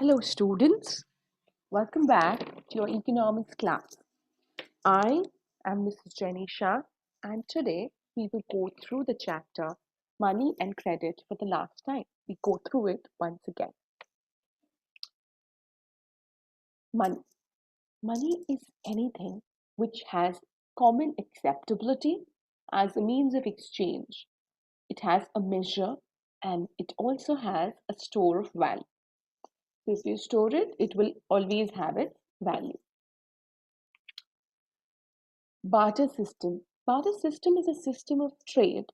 Hello, students. Welcome back to your economics class. I am Mrs. Jenny Shah, and today we will go through the chapter Money and Credit for the last time. We go through it once again. Money. Money is anything which has common acceptability as a means of exchange. It has a measure and it also has a store of value. So if you store it, it will always have its value. Barter system. Barter system is a system of trade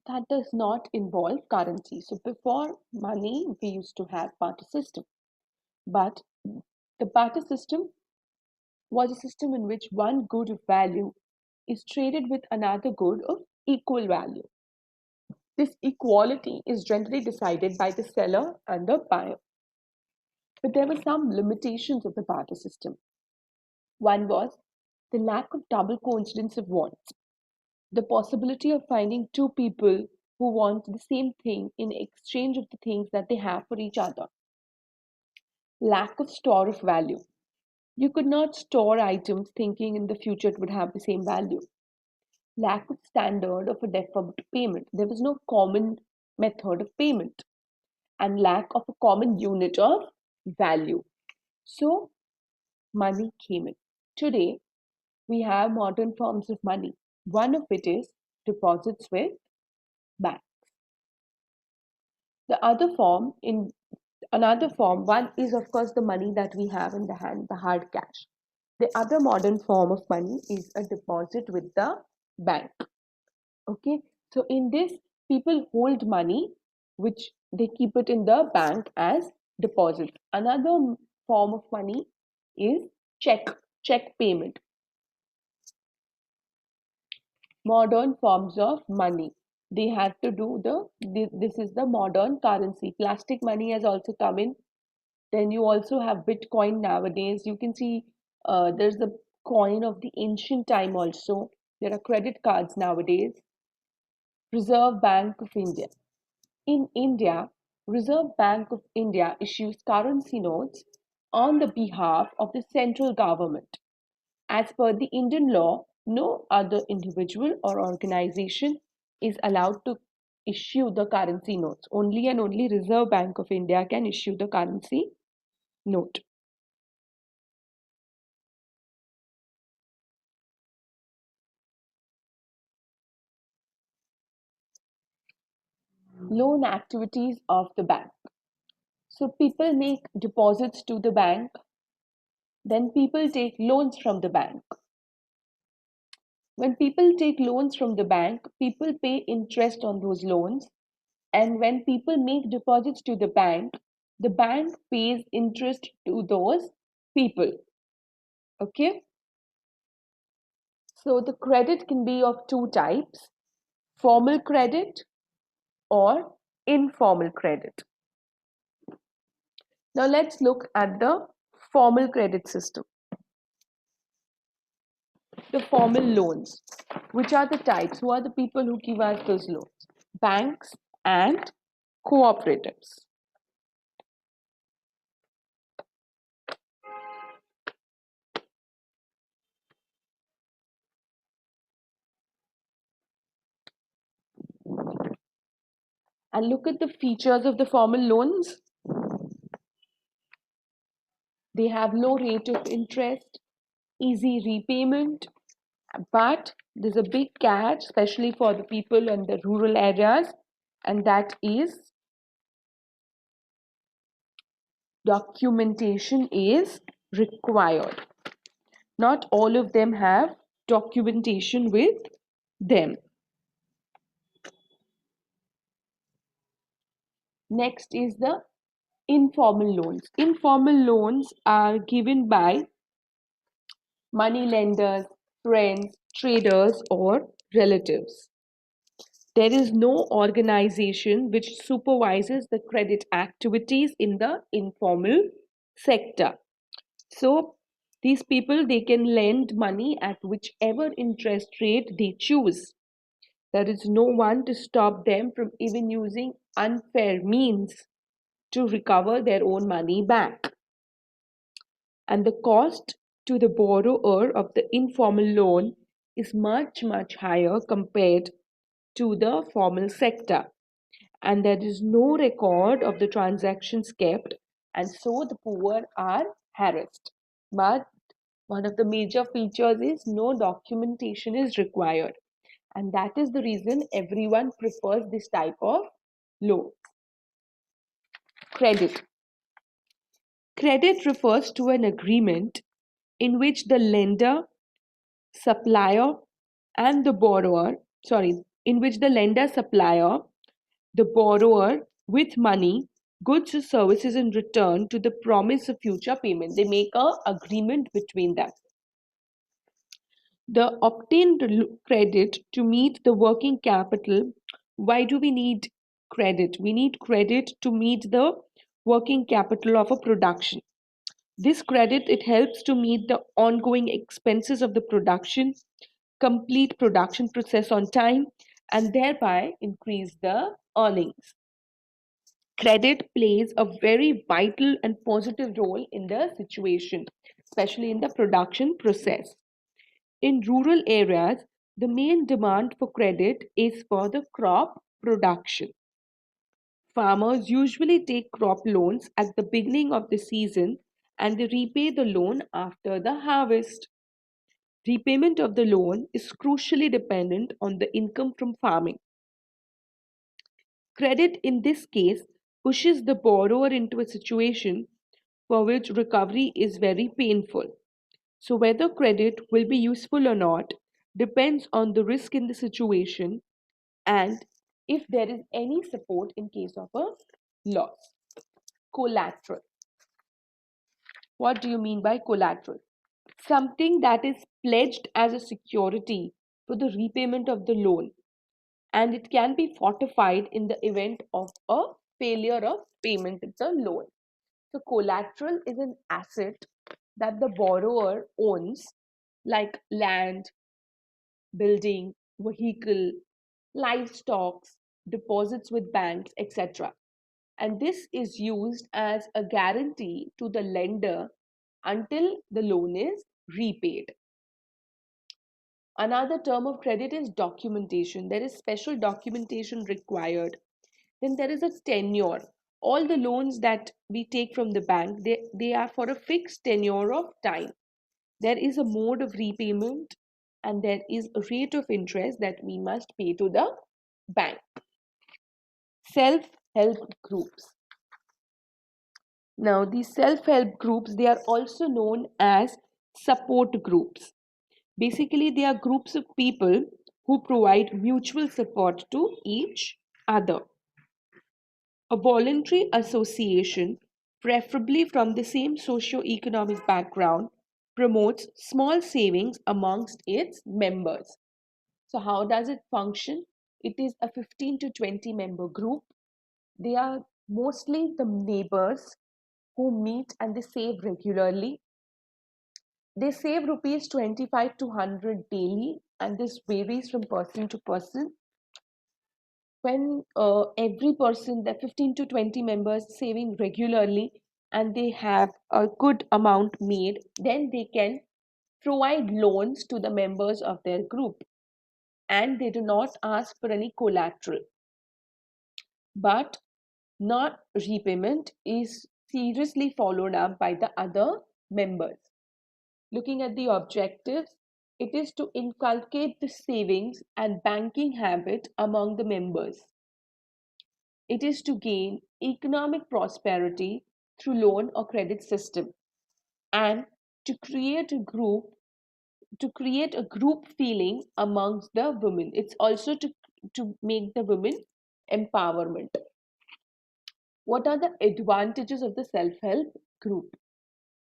that does not involve currency. So before money, we used to have barter system. But the barter system was a system in which one good of value is traded with another good of equal value. This equality is generally decided by the seller and the buyer. But there were some limitations of the barter system. One was the lack of double coincidence of wants. The possibility of finding two people who want the same thing in exchange of the things that they have for each other. Lack of store of value. You could not store items thinking in the future it would have the same value. Lack of standard of a deferred payment. There was no common method of payment and lack of a common unit of value. So money came in. Today, we have modern forms of money. One of it is deposits with bank. The other form, in another form, one is of course the money that we have in the hand, the hard cash. The other modern form of money is a deposit with the bank. Okay, so in this, people hold money which they keep it in the bank as deposit. Another form of money is check payment. Modern forms of money. They had to do this is the modern currency. Plastic money has also come in. Then you also have Bitcoin nowadays. You can see there's the coin of the ancient time also. There are credit cards nowadays. Reserve Bank of India. In India, Reserve Bank of India issues currency notes on the behalf of the central government. As per the Indian law, no other individual or organization is allowed to issue the currency notes. Only and only Reserve Bank of India can issue the currency note. Loan activities of the bank. So people make deposits to the bank, then people take loans from the bank. When people take loans from the bank, people pay interest on those loans. And when people make deposits to the bank pays interest to those people. Okay? So the credit can be of two types, formal credit or informal credit. Now let's look at the formal credit system. The formal loans. Which are the types? Who are the people who give us those loans? Banks and cooperatives. And look at the features of the formal loans. They have low rate of interest, easy repayment, but there's a big catch, especially for the people in the rural areas, and that is documentation is required. Not all of them have documentation with them. Next is the informal loans. Informal loans are given by money lenders, friends, traders, or relatives. There is no organization which supervises the credit activities in the informal sector. So these people, they can lend money at whichever interest rate they choose. There is no one to stop them from even using unfair means to recover their own money back. And the cost to the borrower of the informal loan is much, much higher compared to the formal sector. And there is no record of the transactions kept, and so the poor are harassed. But one of the major features is no documentation is required, and that is the reason everyone prefers this type of loan. Credit. Credit refers to an agreement in which the lender, supplier, and the borrower, in which the lender, supplier, the borrower with money, goods or services in return to the promise of future payment. They make a agreement between them. The obtained credit to meet the working capital. Why do we need credit? We need credit to meet the working capital of a production. This credit, it helps to meet the ongoing expenses of the production, complete production process on time, and thereby increase the earnings. Credit plays a very vital and positive role in the situation, especially in the production process. In rural areas, the main demand for credit is for the crop production. Farmers usually take crop loans at the beginning of the season and they repay the loan after the harvest. Repayment of the loan is crucially dependent on the income from farming. Credit in this case pushes the borrower into a situation for which recovery is very painful. So, whether credit will be useful or not depends on the risk in the situation and if there is any support in case of a loss. Collateral. What do you mean by collateral? Something that is pledged as a security for the repayment of the loan, and it can be fortified in the event of a failure of payment of the loan. So, collateral is an asset that the borrower owns, like land, building, vehicle, livestock, deposits with banks, etc. And this is used as a guarantee to the lender until the loan is repaid. Another term of credit is documentation. There is special documentation required. Then there is a tenure. All the loans that we take from the bank, they are for a fixed tenure of time. There is a mode of repayment and there is a rate of interest that we must pay to the bank. Self-help groups. Now, these self-help groups, they are also known as support groups. Basically, they are groups of people who provide mutual support to each other. A voluntary association, preferably from the same socio-economic background, promotes small savings amongst its members. So, how does it function? It is a 15 to 20 member group. They are mostly the neighbors who meet and they save regularly. They save rupees 25 to 100 daily, and this varies from person to person. When every person, the 15 to 20 members, saving regularly and they have a good amount made, then they can provide loans to the members of their group and they do not ask for any collateral. But not repayment is seriously followed up by the other members. Looking at the objectives, it is to inculcate the savings and banking habit among the members. It is to gain economic prosperity through loan or credit system and to create a group feeling amongst the women. It's also to make the women empowerment. What are the advantages of the self-help group?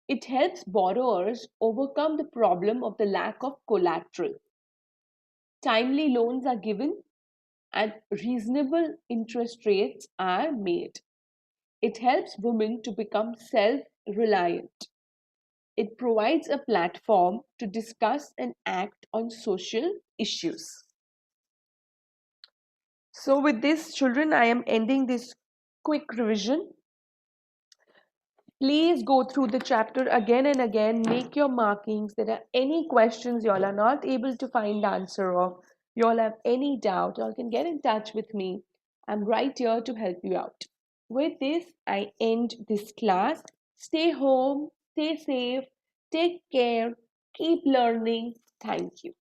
It helps borrowers overcome the problem of the lack of collateral. Timely loans are given and reasonable interest rates are made. It helps women to become self-reliant. It provides a platform to discuss and act on social issues. So with this, children, I am ending this quick revision. Please go through the chapter again and again. Make your markings. There are any questions y'all are not able to find the answer of, y'all have any doubt, y'all can get in touch with me. I'm right here to help you out. With this, I end this class. Stay home, stay safe, take care, keep learning. Thank you.